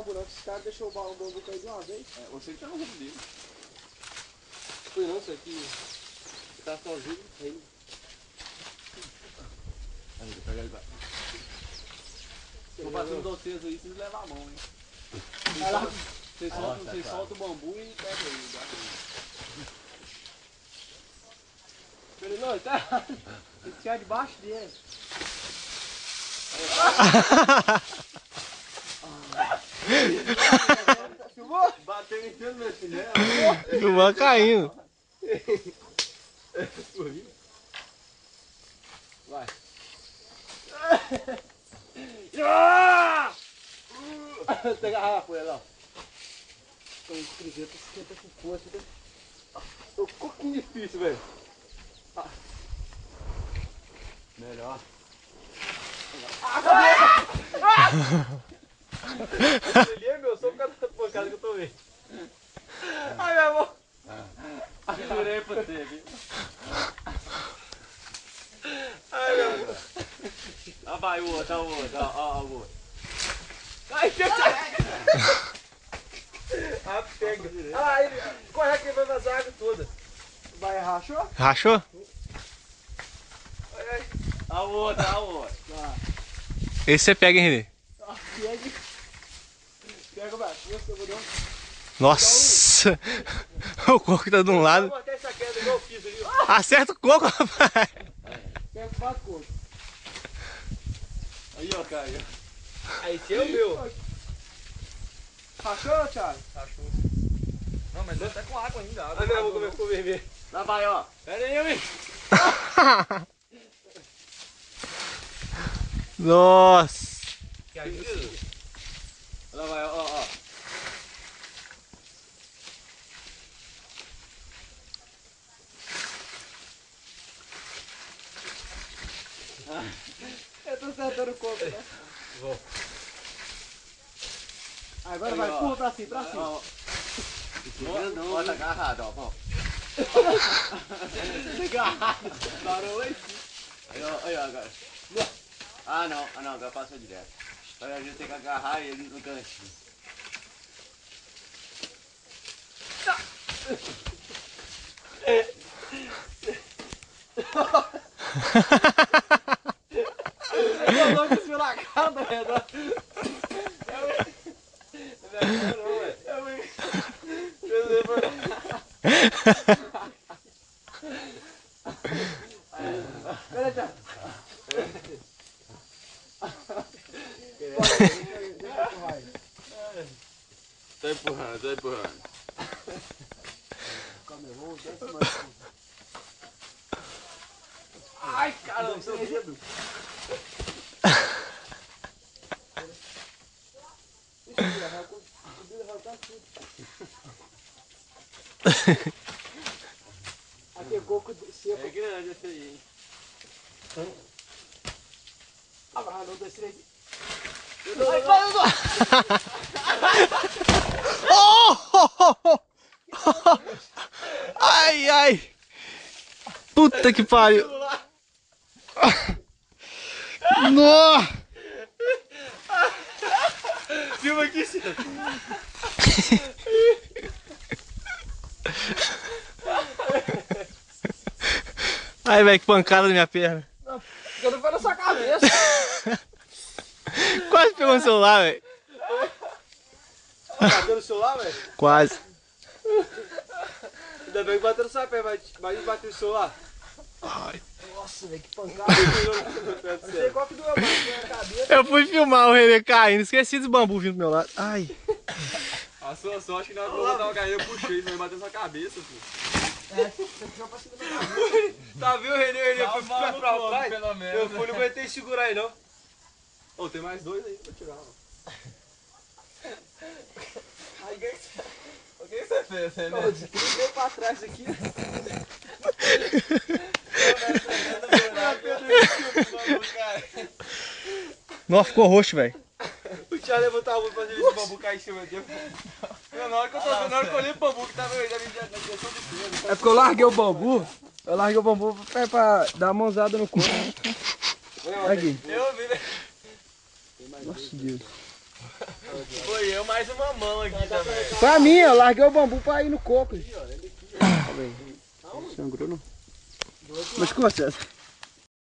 bambu não, esse cara deixou o bambu cair de uma vez. É, você que tá no rumo dele. Foi não, isso aqui. Você tá sozinho, aí. Aí, pega ele, vai. Vou bater vocês aí, vocês levam a mão, hein? Vocês soltam o bambu e pega ele. Ele não, tá errado. Tem que tirar debaixo dele. Filmou? Bateu em cima do meu chinelo. Filmou caindo. Vai. Pega a garrafa, olha lá. Então, escrever pra esquentar com força. É um pouquinho difícil, velho. Melhor. Ele é meu, só por causa da pancada que eu tomei. Ai, meu amor. Segurei pra você, viu? Ai, meu amor. Ah, vai o outro, o outro. Ai, ah, pega. Ah, ele corre que ele vai vazar a água toda. Vai, rachou? Rachou? A outra. Esse você pega, hein, Renê? Pega o braço, eu vou dar um... Nossa! O coco tá de um lado. Vou botar essa queda igual eu fiz ali, ó. Acerta o coco, rapaz! Pega 4 cocos. Aí, ó, Caio. Aí, esse é o meu. Rachou, Thiago? Rachou. Não, mas ele tá com água ainda. Ah, meu amor, como ficou vermelho. Lá vai, ó. Pera aí, homem. Nossa! Que ajuda. Lá vai, ó. Eu tô sentando o coco, né? Vou. Agora vai, empurra pra cima, Ó, ó, tá agarrado, ó. Agarrado. Parou aí. Aí, ó, agora. Ah, não, agora passou direto. Aí a gente tem que agarrar ele no ganchinho. Eu tô desfilacado, redor. Pera, Thiago. Tá empurrando. Ai, caramba, seu dedo. Aqui é coco seco. É grande esse aí, hein? Ah, não, 2, 3. Oh! Ai! Puta que pariu! Nossa! Filma aqui, Ciro. Ai, velho, que pancada na minha perna. Eu não foi na sua cabeça. Quase pegou no celular, velho. Bateu no celular, velho? Quase. Ainda bem que bateu no seu pé, mas bateu no celular. Ai. Nossa, velho, que pancada. Não sei qual que doeu mais, foi na cabeça. Eu fui filmar o Renê caindo, esqueci dos bambus vindo do meu lado. Ai. A sua sorte que na hora que eu tava caindo eu puxei, mas bateu na cabeça, filho. Você puxou pra cima da cabeça. Tá vendo, Renê? Foi pra trás. pelo menos. Eu fui, não aguentei segurar aí, não. Ô, tem mais 2 aí pra tirar, ó. Aí, O que você fez, René? eu desliguei pra trás aqui. Nossa, ficou roxo, velho. O Thiago levantou a mão pra ver se o bambu cair em cima dele. Na hora que eu olhei pro bambu que tava aí, já me na direção de cima. É porque eu larguei o bambu. Pra dar uma mãozada no corpo. Aqui. Eu vi, né? Nossa Deus. Foi eu mais uma mão aqui também. Pra mim, eu larguei o bambu pra ir no coco. Sangrou não? Mas escuta, César.